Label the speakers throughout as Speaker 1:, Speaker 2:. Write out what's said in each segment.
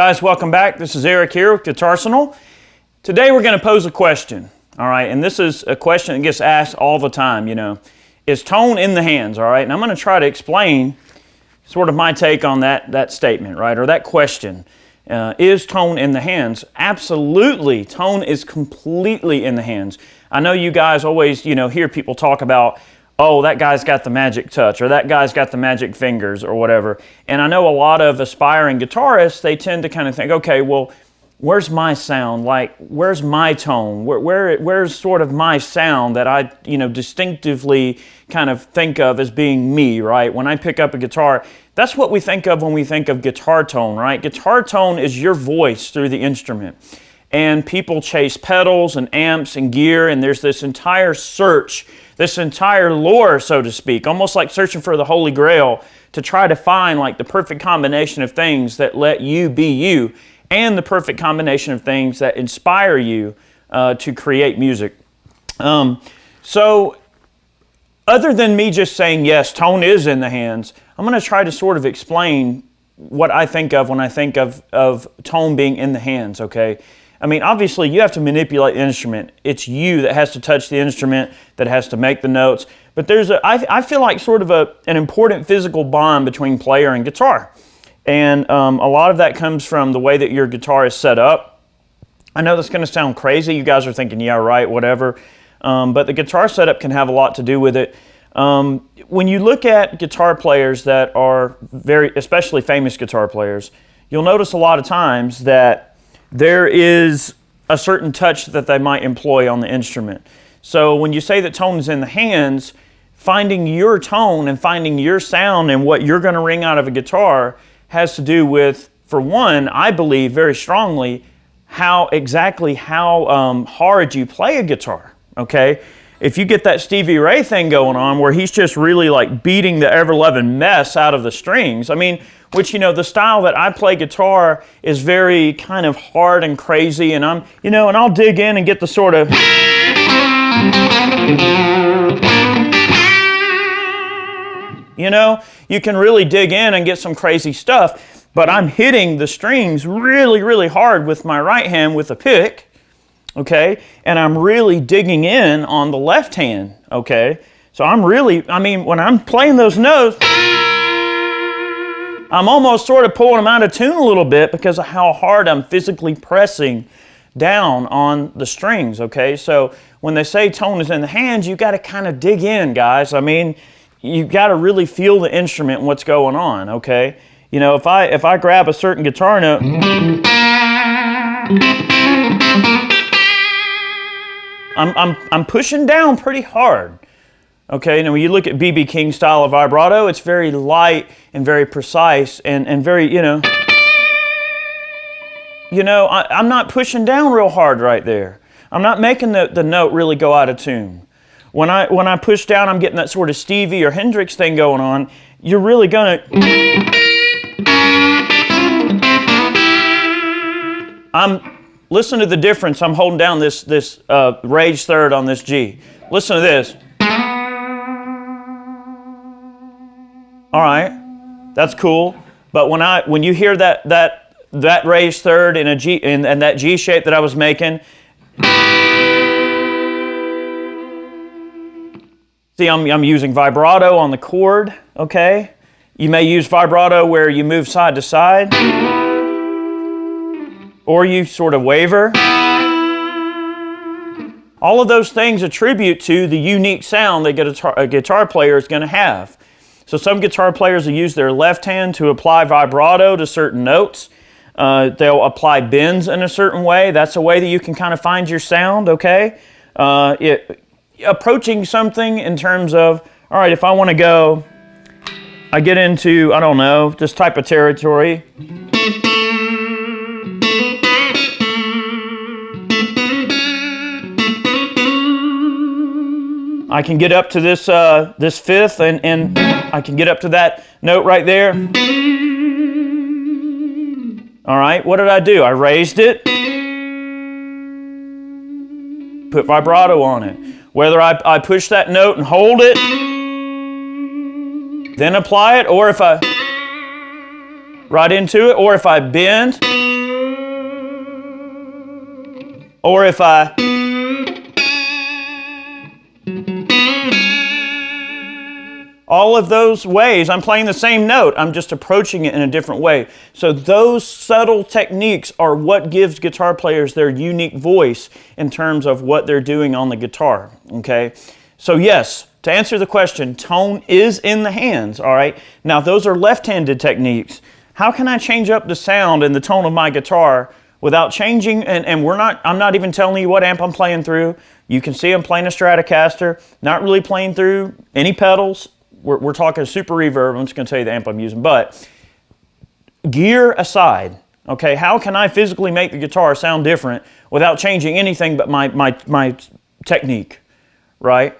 Speaker 1: Guys, welcome back. This is Eric here with Guitarsenal. Today we're going to pose a question, all right? And this is a question that gets asked all the time, is tone in the hands, all right? And I'm going to try to explain sort of my take on that statement, right? Or that question. Is tone in the hands? Absolutely. Tone is completely in the hands. I know you guys always, hear people talk about, oh, that guy's got the magic touch, or that guy's got the magic fingers, or whatever. And I know a lot of aspiring guitarists, they tend to kind of think, okay, well, where's my sound? Like, where's my tone? Where's sort of my sound that I, distinctively kind of think of as being me, right? When I pick up a guitar, that's what we think of when we think of guitar tone, right? Guitar tone is your voice through the instrument. And people chase pedals and amps and gear, and there's this entire search, this entire lore, so to speak, almost like searching for the Holy Grail to try to find like the perfect combination of things that let you be you, and the perfect combination of things that inspire you to create music. So other than me just saying, yes, tone is in the hands, I'm going to try to sort of explain what I think of when I think of tone being in the hands, okay? I mean, obviously, you have to manipulate the instrument. It's you that has to touch the instrument, that has to make the notes. But there's I feel like sort of an important physical bond between player and guitar. And a lot of that comes from the way that your guitar is set up. I know that's going to sound crazy. You guys are thinking, yeah, right, whatever. But the guitar setup can have a lot to do with it. When you look at guitar players that are especially famous guitar players, you'll notice a lot of times that there is a certain touch that they might employ on the instrument. So when you say that tone is in the hands, finding your tone and finding your sound and what you're going to ring out of a guitar has to do with, for one, I believe very strongly, how hard you play a guitar, okay? If you get that Stevie Ray thing going on where he's just really like beating the ever-loving mess out of the strings, I mean, which, the style that I play guitar is very kind of hard and crazy, and and I'll dig in and get the sort of, you can really dig in and get some crazy stuff, but I'm hitting the strings really, really hard with my right hand with a pick, okay, and I'm really digging in on the left hand, okay, so when I'm playing those notes, I'm almost sort of pulling them out of tune a little bit because of how hard I'm physically pressing down on the strings, okay? So when they say tone is in the hands, you got to kind of dig in, guys. I mean, you got to really feel the instrument and what's going on, okay? If I grab a certain guitar note, I'm pushing down pretty hard. Okay, now when you look at B.B. King's style of vibrato, it's very light and very precise and very, I'm not pushing down real hard right there. I'm not making the note really go out of tune. When I push down, I'm getting that sort of Stevie or Hendrix thing going on. You're really gonna... Listen to the difference. I'm holding down this raised third on this G. Listen to this. All right, that's cool. But when you hear that raised third in a G and that G shape that I was making, see, I'm using vibrato on the chord. Okay, you may use vibrato where you move side to side, or you sort of waver. All of those things attribute to the unique sound that a guitar player is going to have. So some guitar players will use their left hand to apply vibrato to certain notes. They'll apply bends in a certain way. That's a way that you can kind of find your sound, okay? Approaching something in terms of, all right, if I want to go, I get into, I don't know, this type of territory. I can get up to this fifth and I can get up to that note right there. All right, what did I do? I raised it, put vibrato on it. Whether I push that note and hold it, then apply it, or if I right into it, or if I bend, Or if I... All of those ways, I'm playing the same note, I'm just approaching it in a different way. So those subtle techniques are what gives guitar players their unique voice in terms of what they're doing on the guitar, okay? So yes, to answer the question, tone is in the hands, all right? Now those are left-handed techniques. How can I change up the sound and the tone of my guitar without changing, and I'm not even telling you what amp I'm playing through. You can see I'm playing a Stratocaster, not really playing through any pedals. We're talking super reverb. I'm just going to tell you the amp I'm using. But gear aside, okay, how can I physically make the guitar sound different without changing anything but my technique, right?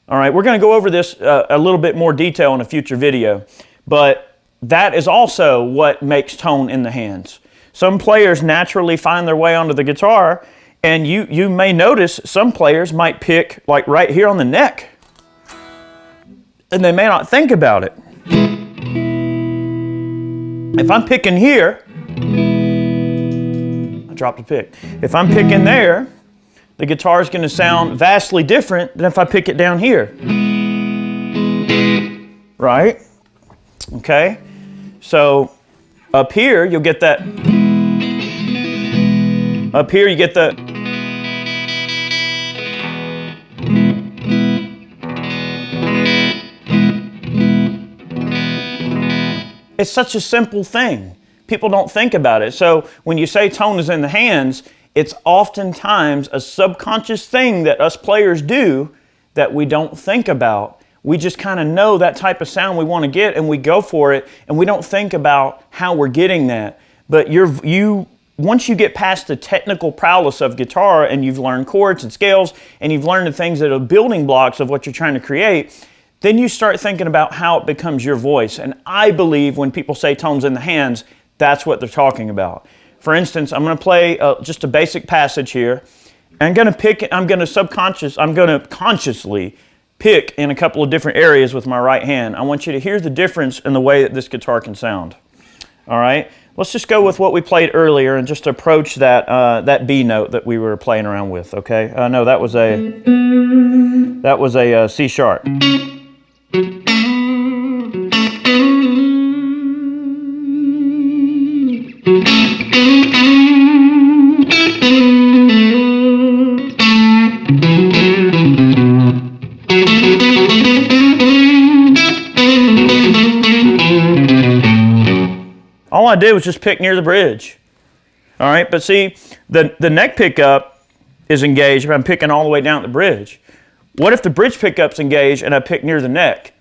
Speaker 1: All right, we're going to go over this a little bit more detail in a future video. But that is also what makes tone in the hands. Some players naturally find their way onto the guitar, and you may notice some players might pick like right here on the neck. And they may not think about it. If I'm picking here, I dropped a pick. If I'm picking there, the guitar is going to sound vastly different than if I pick it down here. Right? Okay? So up here, you'll get that. Up here, you get the. It's such a simple thing. People don't think about it. So when you say tone is in the hands, it's oftentimes a subconscious thing that us players do that we don't think about. We just kind of know that type of sound we want to get and we go for it, and we don't think about how we're getting that. But once you get past the technical prowess of guitar and you've learned chords and scales and you've learned the things that are building blocks of what you're trying to create, then you start thinking about how it becomes your voice. And I believe when people say tones in the hands, that's what they're talking about. For instance, I'm going to play just a basic passage here. I'm going to consciously pick in a couple of different areas with my right hand. I want you to hear the difference in the way that this guitar can sound. All right? Let's just go with what we played earlier and just approach that B note that we were playing around with, okay? No, that was a C sharp. All I did was just pick near the bridge. All right, but see, the neck pickup is engaged, but I'm picking all the way down at the bridge. What if the bridge pickup's engaged and I pick near the neck?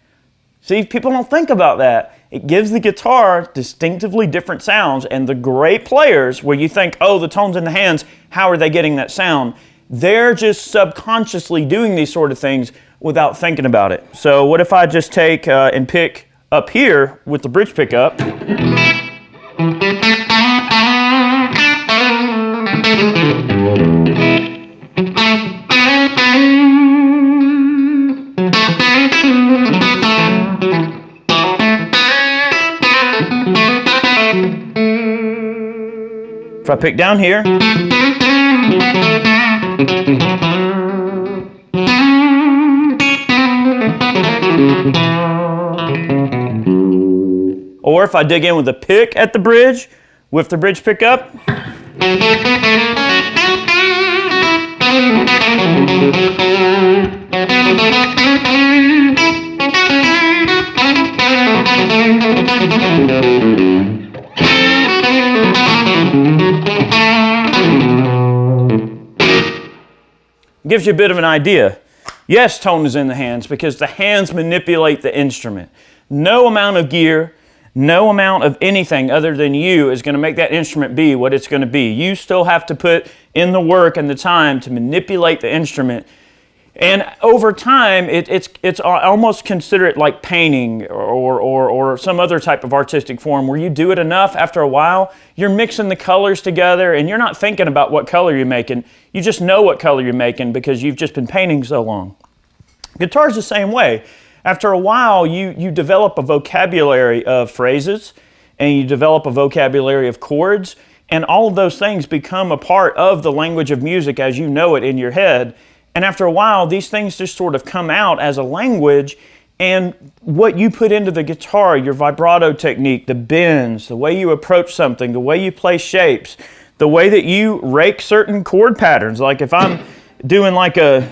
Speaker 1: See, people don't think about that. It gives the guitar distinctively different sounds, and the great players, where you think, oh, the tone's in the hands, how are they getting that sound? They're just subconsciously doing these sort of things without thinking about it. So what if I just take and pick up here with the bridge pickup? If I pick down here, or if I dig in with a pick at the bridge with the bridge pickup, gives you a bit of an idea. Yes, tone is in the hands because the hands manipulate the instrument. No amount of gear, no amount of anything other than you is going to make that instrument be what it's going to be. You still have to put in the work and the time to manipulate the instrument. And over time, it's almost consider it like painting or some other type of artistic form where you do it enough, after a while, you're mixing the colors together and you're not thinking about what color you're making. You just know what color you're making because you've just been painting so long. Guitar's the same way. After a while, you develop a vocabulary of phrases and you develop a vocabulary of chords, And all of those things become a part of the language of music as you know it in your head. And after a while, these things just sort of come out as a language, and what you put into the guitar, your vibrato technique, the bends, the way you approach something, the way you play shapes, the way that you rake certain chord patterns. Like if I'm doing like a...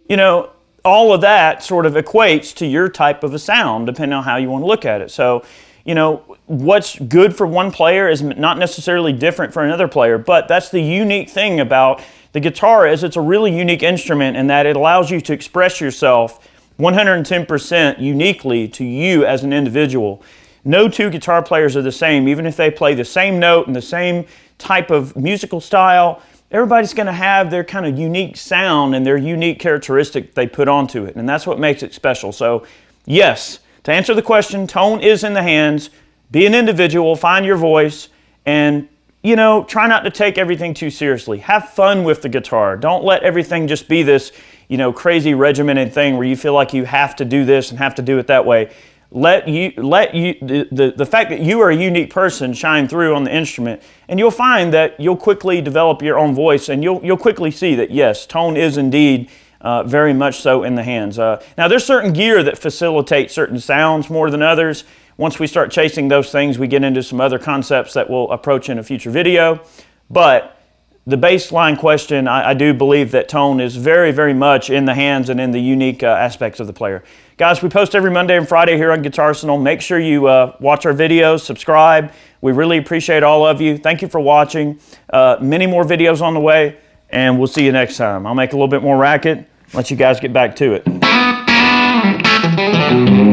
Speaker 1: You know, all of that sort of equates to your type of a sound, depending on how you want to look at it. So, you know, what's good for one player is not necessarily different for another player, but that's the unique thing about the guitar, is it's a really unique instrument in that it allows you to express yourself 110% uniquely to you as an individual. No two guitar players are the same, even if they play the same note and the same type of musical style. Everybody's going to have their kind of unique sound and their unique characteristic they put onto it, and that's what makes it special. So, yes, to answer the question, tone is in the hands. Be an individual, find your voice, and, you know, try not to take everything too seriously. Have fun with the guitar. Don't let everything just be this, you know, crazy regimented thing where you feel like you have to do this and have to do it that way. Let the fact that you are a unique person shine through on the instrument, and you'll find that you'll quickly develop your own voice, and you'll quickly see that yes, tone is indeed very much so in the hands. Now there's certain gear that facilitates certain sounds more than others. Once we start chasing those things, we get into some other concepts that we'll approach in a future video. But the baseline question, I do believe that tone is very, very much in the hands and in the unique aspects of the player. Guys, we post every Monday and Friday here on Guitarsenal. Make sure you watch our videos, subscribe. We really appreciate all of you. Thank you for watching. Many more videos on the way, and we'll see you next time. I'll make a little bit more racket, let you guys get back to it.